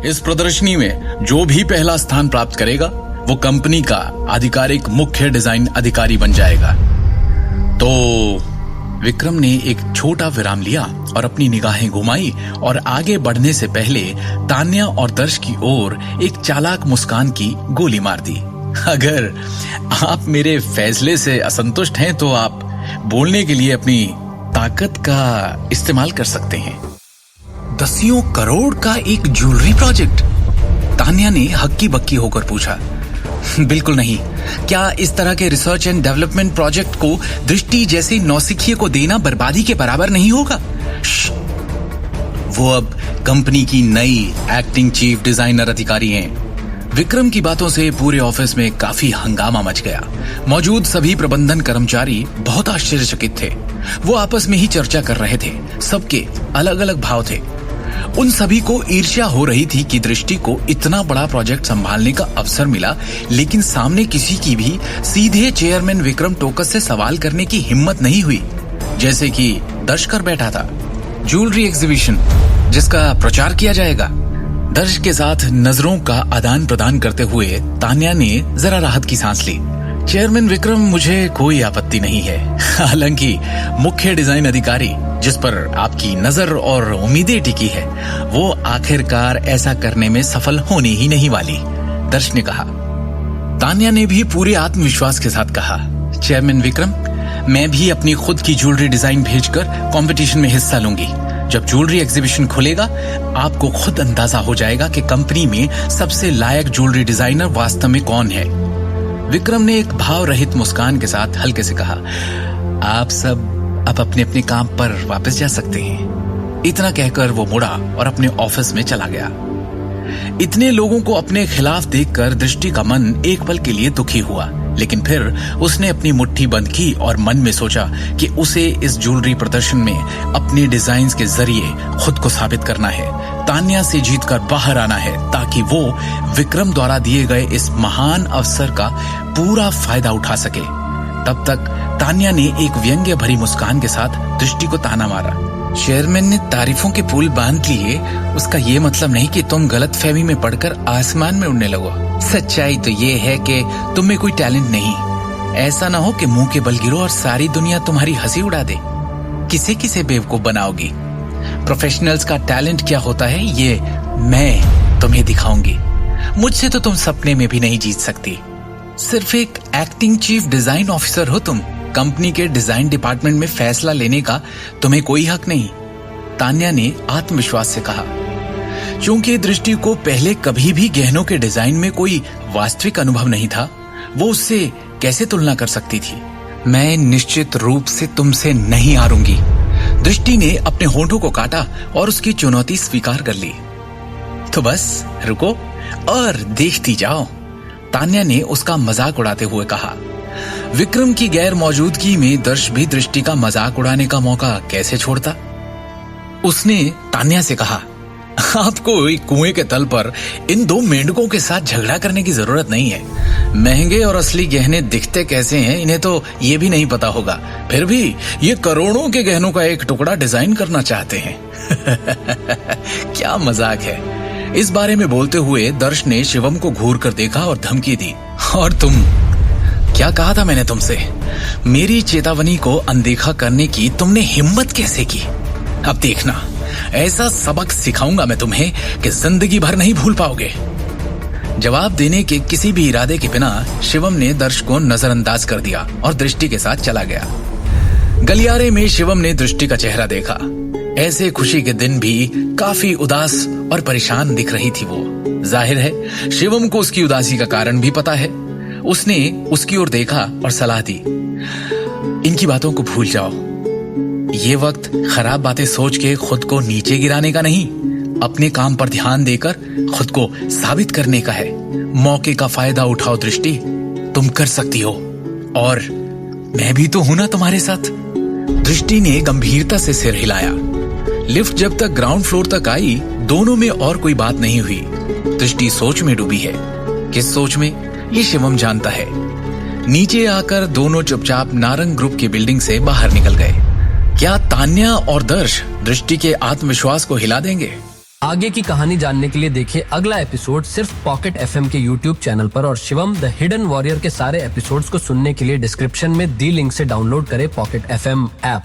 इस प्रदर्शनी में जो भी पहला स्थान प्राप्त करेगा वो कंपनी का आधिकारिक मुख्य डिजाइन अधिकारी बन जाएगा। तो विक्रम ने एक छोटा विराम लिया और अपनी निगाहें घुमाई और आगे बढ़ने से पहले तान्या और दर्श की ओर एक चालाक मुस्कान की गोली मार दी। अगर आप मेरे फैसले से असंतुष्ट हैं तो आप बोलने के लिए अपनी ताकत का इस्तेमाल कर सकते हैं। 10 करोड़ का एक ज्वेलरी प्रोजेक्ट? तान्या ने हक्की बक्की होकर पूछा। बिल्कुल नहीं। क्या इस तरह के रिसर्च एंड डेवलपमेंट प्रोजेक्ट को दृष्टि जैसे नौसिखिए को देना बर्बादी के बराबर नहीं होगा? वो अब कंपनी की नई एक्टिंग चीफ डिजाइनर अधिकारी हैं। विक्रम की बातों से पूरे ऑफिस में काफी हंगामा मच गया। मौजूद सभी प्रबंधन कर्मचारी बहुत आश्चर्यचकित थे। वो आपस में ही चर्चा कर रहे थे। सबके अलग अलग भाव थे। उन सभी को ईर्ष्या हो रही थी कि दृष्टि को इतना बड़ा प्रोजेक्ट संभालने का अवसर मिला, लेकिन सामने किसी की भी सीधे चेयरमैन विक्रम टोकस से सवाल करने की हिम्मत नहीं हुई। जैसे कि दर्श कर बैठा था, ज्वेलरी एग्जीबिशन जिसका प्रचार किया जाएगा। दर्श के साथ नजरों का आदान प्रदान करते हुए तान्या ने जरा राहत की सांस ली। चेयरमैन विक्रम, मुझे कोई आपत्ति नहीं है। हालांकि मुख्य डिजाइन अधिकारी जिस पर आपकी नजर और उम्मीदें टिकी है वो आखिरकार ऐसा करने में सफल होने ही नहीं वाली, दर्श ने कहा। तान्या ने भी पूरे आत्मविश्वास के साथ कहा, चेयरमैन विक्रम, मैं भी अपनी खुद की ज्वेलरी डिजाइन भेजकर कंपटीशन में हिस्सा लूंगी। जब ज्वेलरी एग्जीबिशन खुलेगा आपको खुद अंदाजा हो जाएगा कि कंपनी में सबसे लायक ज्वेलरी डिजाइनर वास्तव में कौन है। विक्रम ने एक भाव रहित मुस्कान के साथ हल्के से कहा, आप सब अब अपने अपने काम पर वापस जा सकते हैं। इतना कहकर वो मुड़ा और अपने ऑफिस में चला गया। इतने लोगों को अपने खिलाफ देखकर दृष्टि का मन एक पल के लिए दुखी हुआ, लेकिन फिर उसने अपनी मुट्ठी बंद की और मन में सोचा कि उसे इस ज्वेलरी प्रदर्शन में अपने डिजाइन्स के जरिए खुद को साबित करना है, तान्या से जीतकर बाहर आना है, ताकि वो विक्रम द्वारा दिए गए इस महान अवसर का पूरा फायदा उठा सके। तब तक तान्या ने एक व्यंग्य भरी मुस्कान के साथ दृष्टि को ताना मारा। चेयरमैन ने तारीफों के पुल बांध लिए, उसका ये मतलब नहीं कि तुम गलत फहमी में पड़कर आसमान में उड़ने लगो। सच्चाई तो ये है कि तुम में कोई टैलेंट नहीं। ऐसा ना हो कि मुंह के बल गिरो और सारी दुनिया तुम्हारी हंसी उड़ा दे। किसे किसे बेवकूफ बनाओगी? प्रोफेशनल्स का टैलेंट क्या होता है ये मैं तुम्हें दिखाऊंगी। मुझसे तो तुम सपने में भी नहीं जीत सकती। सिर्फ एक एक्टिंग चीफ डिजाइन ऑफिसर हो तुम। कंपनी के डिजाइन डिपार्टमेंट में फैसला लेने का तुम्हें कोई हक नहीं, तान्या ने आत्मविश्वास से कहा। क्योंकि दृष्टि को पहले कभी भी गहनों के डिजाइन में कोई वास्तविक अनुभव नहीं था, वो उससे कैसे तुलना कर सकती थी। मैं निश्चित रूप से तुमसे नहीं हारूंगी। दृष्टि ने अपने होंठों को काटा और उसकी चुनौती स्वीकार कर ली। तो बस रुको और देखती जाओ, तान्या ने उसका मजाक उड़ाते हुए कहा। विक्रम की गैर मौजूदगी में दर्श भी दृष्टि का मजाक उड़ाने का मौका कैसे छोड़ता। उसने तान्या से कहा, आपको एक कुएं के तल पर इन 2 मेंढकों के साथ झगड़ा करने की जरूरत नहीं है। महंगे और असली गहने दिखते कैसे हैं इन्हें तो ये भी नहीं पता होगा, फिर भी ये करोड़ों के गहनों का एक टुकड़ा डिजाइन करना चाहते हैं। क्या मजाक है। इस बारे में बोलते हुए दर्श ने शिवम को घूर कर देखा और धमकी दी, और तुम क्या कहा था मैंने तुमसे? मेरी चेतावनी को अनदेखा करने की तुमने हिम्मत कैसे की? अब देखना, ऐसा सबक सिखाऊंगा मैं तुम्हें कि जिंदगी भर नहीं भूल पाओगे। जवाब देने के किसी भी इरादे के बिना शिवम ने दर्श को नजरअंदाज कर दिया और दृष्टि के साथ चला गया। गलियारे में शिवम ने दृष्टि का चेहरा देखा। ऐसे खुशी के दिन भी काफी उदास और परेशान दिख रही थी वो। जाहिर है शिवम को उसकी उदासी का कारण भी पता है। उसने उसकी ओर देखा और सलाह दी, इनकी बातों को भूल जाओ। ये वक्त खराब बातें सोच के खुद को नीचे गिराने का नहीं, अपने काम पर ध्यान देकर खुद को साबित करने का है। मौके का फायदा उठाओ दृष्टि, तुम कर सकती हो, और मैं भी तो हूं ना तुम्हारे साथ। दृष्टि ने गंभीरता से सिर हिलाया। लिफ्ट जब तक ग्राउंड फ्लोर तक आई, दोनों में और कोई बात नहीं हुई। दृष्टि सोच में डूबी है। किस सोच में, ये शिवम जानता है। नीचे आकर दोनों चुपचाप नारंग ग्रुप की बिल्डिंग से बाहर निकल गए। क्या तान्या और दर्श दृष्टि के आत्मविश्वास को हिला देंगे? आगे की कहानी जानने के लिए देखिए अगला एपिसोड सिर्फ पॉकेट एफएम के यूट्यूब चैनल पर और शिवम द हिडन वॉरियर के सारे एपिसोड्स को सुनने के लिए डिस्क्रिप्शन में दी लिंक से डाउनलोड करें पॉकेट एफएम ऐप।